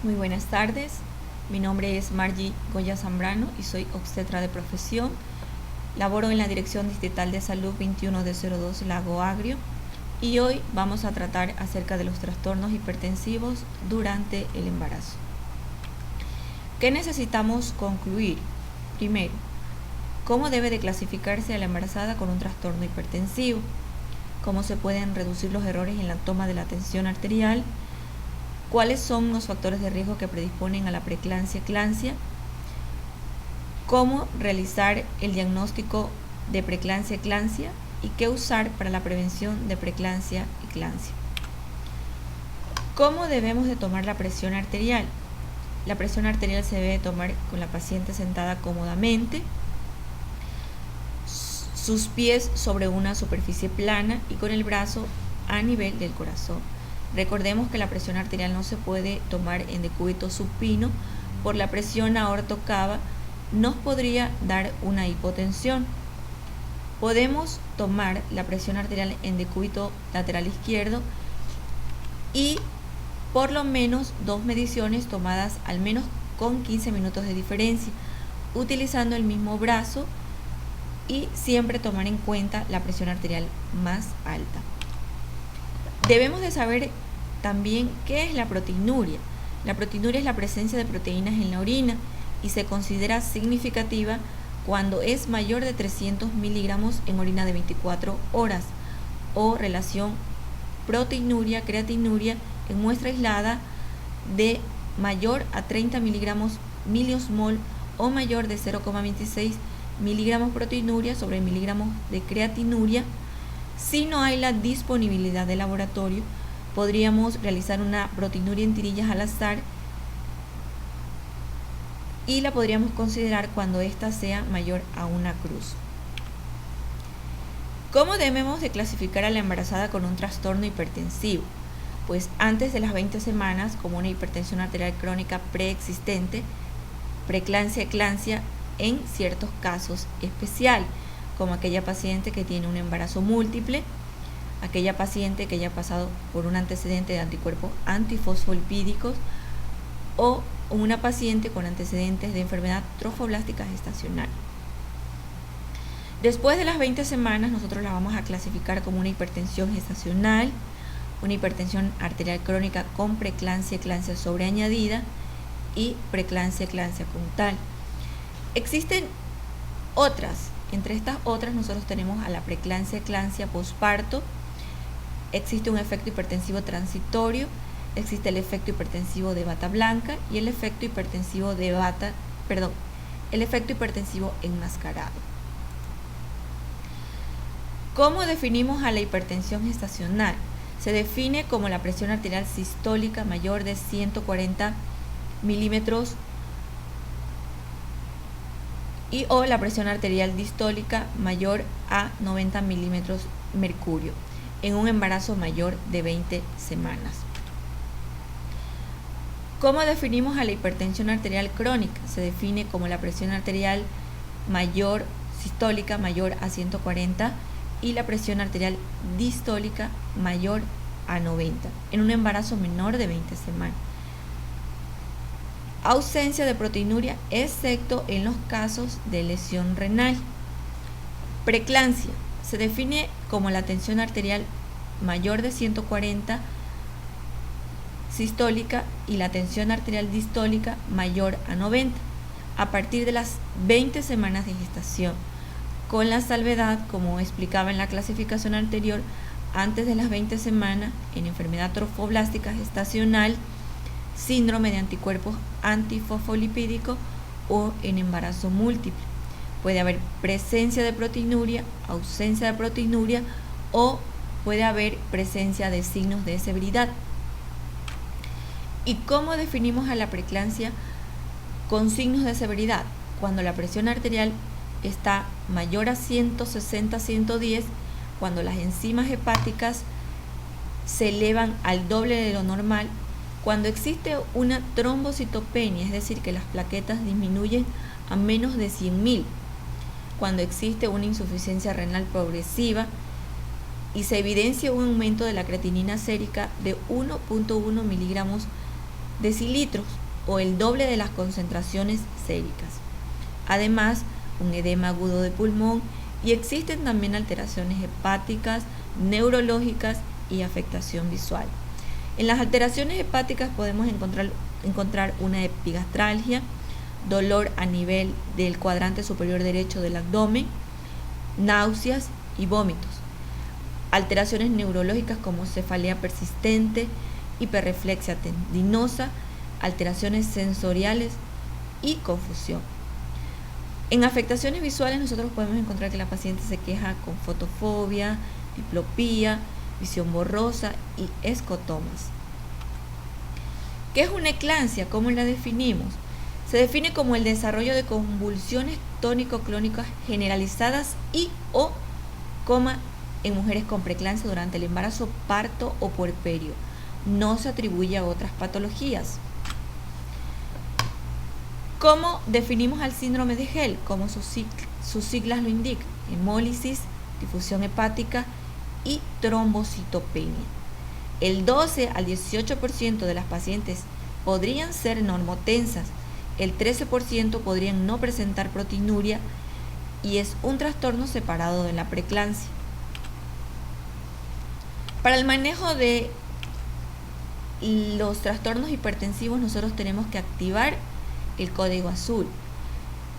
Muy buenas tardes, mi nombre es Margie Goya Zambrano y soy obstetra de profesión. Laboro en la Dirección Distrital de Salud 21D02 Lago Agrio y hoy vamos a tratar acerca de los trastornos hipertensivos durante el embarazo. ¿Qué necesitamos concluir? Primero, ¿cómo debe de clasificarse a la embarazada con un trastorno hipertensivo? ¿Cómo se pueden reducir los errores en la toma de la tensión arterial? ¿Cuáles son los factores de riesgo que predisponen a la preeclampsia-eclampsia? ¿Cómo realizar el diagnóstico de preeclampsia-eclampsia? ¿Y qué usar para la prevención de preeclampsia-eclampsia? ¿Cómo debemos de tomar la presión arterial? La presión arterial se debe tomar con la paciente sentada cómodamente, sus pies sobre una superficie plana y con el brazo a nivel del corazón. Recordemos que la presión arterial no se puede tomar en decúbito supino por la presión aorto-cava, nos podría dar una hipotensión. Podemos tomar la presión arterial en decúbito lateral izquierdo y por lo menos 2 mediciones tomadas al menos con 15 minutos de diferencia, utilizando el mismo brazo y siempre tomar en cuenta la presión arterial más alta. Debemos de saber también qué es la proteinuria. La proteinuria es la presencia de proteínas en la orina y se considera significativa cuando es mayor de 300 miligramos en orina de 24 horas o relación proteinuria-creatinuria en muestra aislada de mayor a 30 miligramos miliosmol o mayor de 0,26 miligramos proteinuria sobre miligramos de creatinuria. Si no hay la disponibilidad de laboratorio, podríamos realizar una proteinuria en tirillas al azar y la podríamos considerar cuando ésta sea mayor a una cruz. ¿Cómo debemos de clasificar a la embarazada con un trastorno hipertensivo? Pues antes de las 20 semanas, como una hipertensión arterial crónica preexistente, preeclampsia-eclampsia en ciertos casos especiales, como aquella paciente que tiene un embarazo múltiple, aquella paciente que haya pasado por un antecedente de anticuerpos antifosfolipídicos o una paciente con antecedentes de enfermedad trofoblástica gestacional. Después de las 20 semanas nosotros la vamos a clasificar como una hipertensión gestacional, una hipertensión arterial crónica con preeclampsia-eclampsia sobreañadida y preeclampsia-eclampsia puntal. Existen otras. Entre estas otras nosotros tenemos a la preeclampsia-eclampsia posparto. Existe un efecto hipertensivo transitorio, existe el efecto hipertensivo de bata blanca y el efecto hipertensivo enmascarado. ¿Cómo definimos a la hipertensión gestacional? Se define como la presión arterial sistólica mayor de 140 milímetros y o la presión arterial distólica mayor a 90 milímetros mercurio en un embarazo mayor de 20 semanas. ¿Cómo definimos a la hipertensión arterial crónica? Se define como la presión arterial mayor sistólica mayor a 140 y la presión arterial distólica mayor a 90 en un embarazo menor de 20 semanas. Ausencia de proteinuria excepto en los casos de lesión renal. Preeclampsia se define como la tensión arterial mayor de 140 sistólica y la tensión arterial distólica mayor a 90 a partir de las 20 semanas de gestación, con la salvedad, como explicaba en la clasificación anterior, antes de las 20 semanas en enfermedad trofoblástica gestacional, síndrome de anticuerpos antifosfolipídicos o en embarazo múltiple. Puede haber presencia de proteinuria, ausencia de proteinuria o puede haber presencia de signos de severidad. ¿Y cómo definimos a la preeclampsia con signos de severidad? Cuando la presión arterial está mayor a 160-110, cuando las enzimas hepáticas se elevan al doble de lo normal, cuando existe una trombocitopenia, es decir, que las plaquetas disminuyen a menos de 100.000, cuando existe una insuficiencia renal progresiva y se evidencia un aumento de la creatinina sérica de 1.1 miligramos decilitros o el doble de las concentraciones séricas. Además, un edema agudo de pulmón, y existen también alteraciones hepáticas, neurológicas y afectación visual. En las alteraciones hepáticas podemos encontrar una epigastralgia, dolor a nivel del cuadrante superior derecho del abdomen, náuseas y vómitos. Alteraciones neurológicas como cefalea persistente, hiperreflexia tendinosa, alteraciones sensoriales y confusión. En afectaciones visuales nosotros podemos encontrar que la paciente se queja con fotofobia, diplopía, visión borrosa y escotomas. ¿Qué es una eclampsia? ¿Cómo la definimos? Se define como el desarrollo de convulsiones tónico-clónicas generalizadas y o coma en mujeres con preeclampsia durante el embarazo, parto o puerperio. No se atribuye a otras patologías. ¿Cómo definimos al síndrome de Hell? Como sus siglas lo indican: hemólisis, difusión hepática y trombocitopenia. El 12 al 18% de las pacientes podrían ser normotensas, el 13% podrían no presentar proteinuria y es un trastorno separado de la preeclampsia. Para el manejo de los trastornos hipertensivos nosotros tenemos que activar el código azul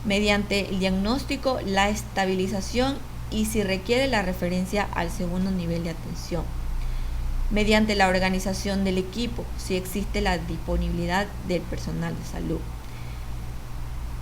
mediante el diagnóstico, la estabilización y, si requiere, la referencia al segundo nivel de atención, mediante la organización del equipo, si existe la disponibilidad del personal de salud.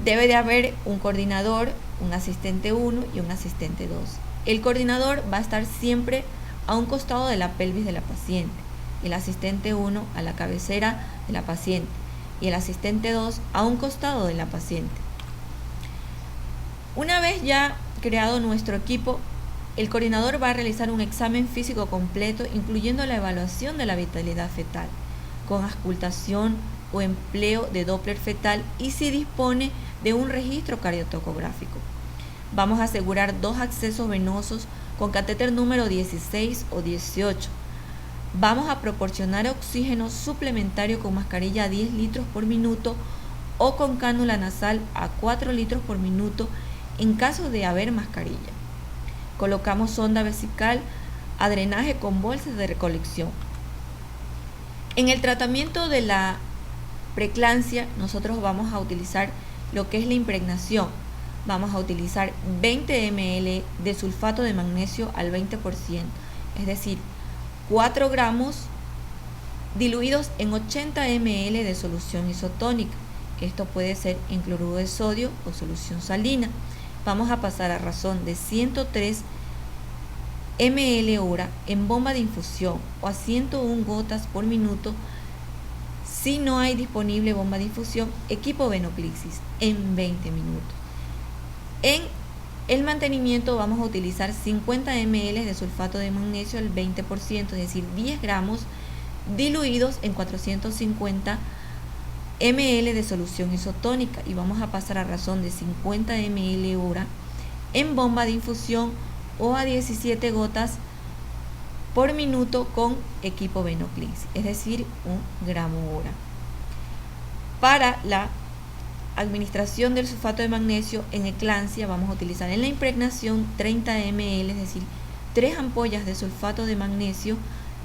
Debe de haber un coordinador, un asistente 1 y un asistente 2. El coordinador va a estar siempre a un costado de la pelvis de la paciente, el asistente 1 a la cabecera de la paciente y el asistente 2 a un costado de la paciente. Una vez ya creado nuestro equipo, el coordinador va a realizar un examen físico completo, incluyendo la evaluación de la vitalidad fetal, con auscultación o empleo de Doppler fetal y si dispone de un registro cardiotocográfico. Vamos a asegurar 2 accesos venosos con catéter número 16 o 18. Vamos a proporcionar oxígeno suplementario con mascarilla a 10 litros por minuto o con cánula nasal a 4 litros por minuto en caso de haber mascarilla. Colocamos sonda vesical a drenaje con bolsas de recolección. En el tratamiento de la preeclampsia nosotros vamos a utilizar lo que es la impregnación. Vamos a utilizar 20 ml de sulfato de magnesio al 20%, es decir, 4 gramos diluidos en 80 ml de solución isotónica. Esto puede ser en cloruro de sodio o solución salina. Vamos a pasar a razón de 103 ml hora en bomba de infusión o a 101 gotas por minuto. Si no hay disponible bomba de infusión, equipo Venoclixis en 20 minutos. En el mantenimiento vamos a utilizar 50 ml de sulfato de magnesio al 20%, es decir, 10 gramos diluidos en 450 ml de solución isotónica y vamos a pasar a razón de 50 ml hora en bomba de infusión o a 17 gotas por minuto con equipo Venoclixis, es decir, 1 gramo hora. Para la administración del sulfato de magnesio en eclampsia vamos a utilizar en la impregnación 30 ml, es decir, 3 ampollas de sulfato de magnesio,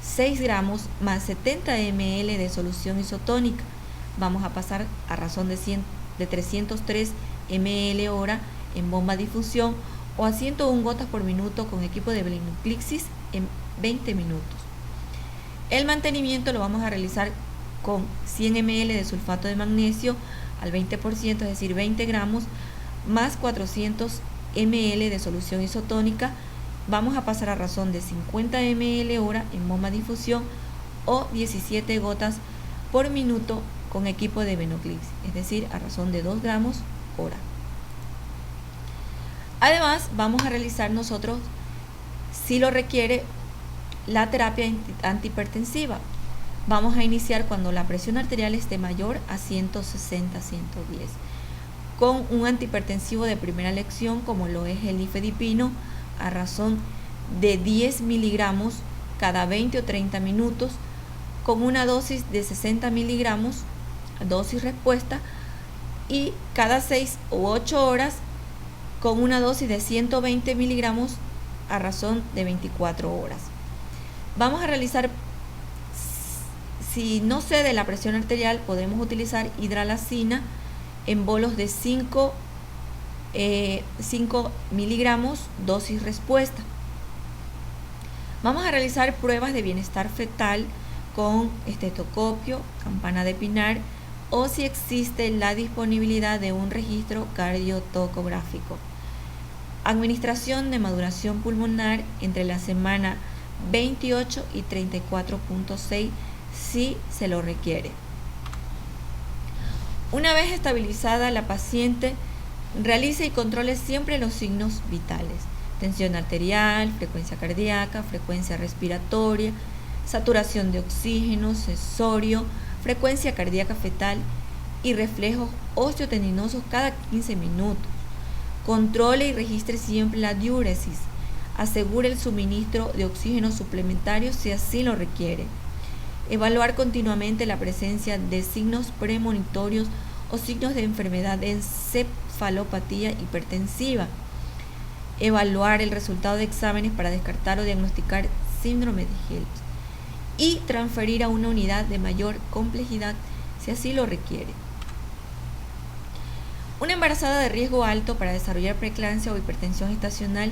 6 gramos más 70 ml de solución isotónica. Vamos a pasar a razón de 303 ml hora en bomba de difusión o a 101 gotas por minuto con equipo de Venoclixis en 20 minutos. El mantenimiento lo vamos a realizar con 100 ml de sulfato de magnesio al 20%, es decir, 20 gramos más 400 ml de solución isotónica. Vamos a pasar a razón de 50 ml hora en bomba de difusión o 17 gotas por minuto con equipo de Venoclixis, es decir, a razón de 2 gramos hora. Además, vamos a realizar nosotros, si lo requiere, la terapia antihipertensiva. Vamos a iniciar cuando la presión arterial esté mayor a 160-110 con un antihipertensivo de primera elección como lo es el nifedipino a razón de 10 miligramos cada 20 o 30 minutos con una dosis de 60 miligramos dosis respuesta, y cada 6 u 8 horas con una dosis de 120 miligramos a razón de 24 horas. Vamos a realizar, si no cede la presión arterial, podemos utilizar hidralazina en bolos de 5 miligramos dosis respuesta. Vamos a realizar pruebas de bienestar fetal con estetoscopio, campana de Pinar, o si existe la disponibilidad de un registro cardiotocográfico. Administración de maduración pulmonar entre la semana 28 y 34.6 si se lo requiere. Una vez estabilizada la paciente, realice y controle siempre los signos vitales: tensión arterial, frecuencia cardíaca, frecuencia respiratoria, saturación de oxígeno, cesorio, frecuencia cardíaca fetal y reflejos osteotendinosos cada 15 minutos. Controle y registre siempre la diuresis. Asegure el suministro de oxígeno suplementario si así lo requiere. Evaluar continuamente la presencia de signos premonitorios o signos de enfermedad de encefalopatía hipertensiva. Evaluar el resultado de exámenes para descartar o diagnosticar síndrome de Hill's y transferir a una unidad de mayor complejidad si así lo requiere. Una embarazada de riesgo alto para desarrollar preeclampsia o hipertensión gestacional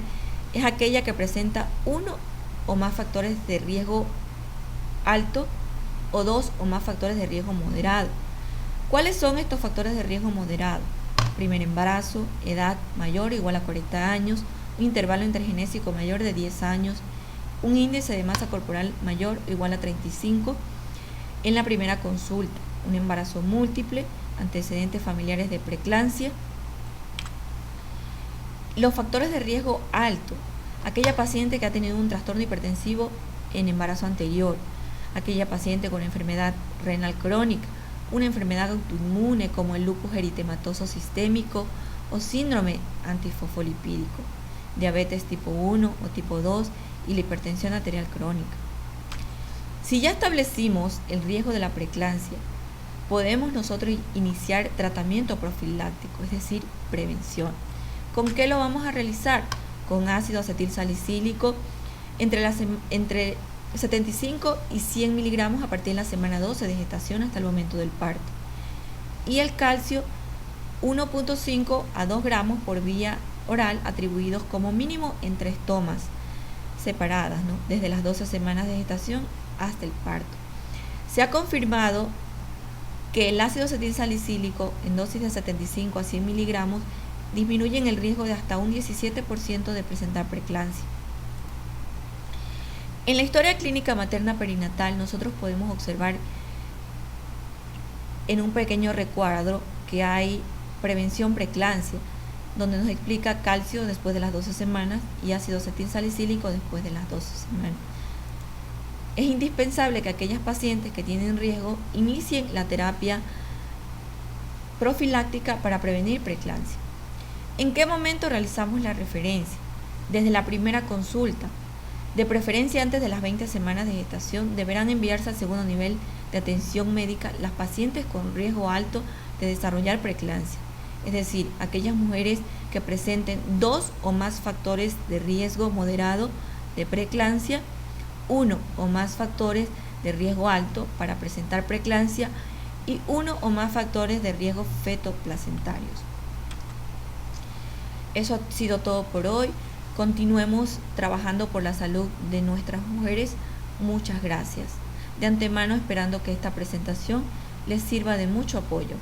es aquella que presenta uno o más factores de riesgo alto o dos o más factores de riesgo moderado. ¿Cuáles son estos factores de riesgo moderado? Primer embarazo, edad mayor o igual a 40 años, un intervalo intergenésico mayor de 10 años, un índice de masa corporal mayor o igual a 35 en la primera consulta, un embarazo múltiple, antecedentes familiares de preeclampsia. Los factores de riesgo alto: aquella paciente que ha tenido un trastorno hipertensivo en embarazo anterior, aquella paciente con enfermedad renal crónica, una enfermedad autoinmune como el lupus eritematoso sistémico o síndrome antifosfolipídico, diabetes tipo 1 o tipo 2 y la hipertensión arterial crónica. Si ya establecimos el riesgo de la preeclampsia, podemos nosotros iniciar tratamiento profiláctico, es decir, prevención. ¿Con qué lo vamos a realizar? Con ácido acetil salicílico entre 75 y 100 miligramos a partir de la semana 12 de gestación hasta el momento del parto. Y el calcio 1.5 a 2 gramos por vía oral, atribuidos como mínimo en 3 tomas separadas, desde las 12 semanas de gestación hasta el parto. Se ha confirmado que el ácido acetil salicílico en dosis de 75 a 100 miligramos disminuyen el riesgo de hasta un 17% de presentar preeclampsia. En la historia clínica materna perinatal, nosotros podemos observar en un pequeño recuadro que hay prevención preeclampsia, donde nos explica calcio después de las 12 semanas y ácido acetil salicílico después de las 12 semanas. Es indispensable que aquellas pacientes que tienen riesgo inicien la terapia profiláctica para prevenir preeclampsia. ¿En qué momento realizamos la referencia? Desde la primera consulta. De preferencia antes de las 20 semanas de gestación, deberán enviarse al segundo nivel de atención médica las pacientes con riesgo alto de desarrollar preeclampsia, es decir, aquellas mujeres que presenten 2 o más factores de riesgo moderado de preeclampsia, 1 o más factores de riesgo alto para presentar preeclampsia y 1 o más factores de riesgo fetoplacentarios. Eso ha sido todo por hoy. Continuemos trabajando por la salud de nuestras mujeres. Muchas gracias. De antemano, esperando que esta presentación les sirva de mucho apoyo.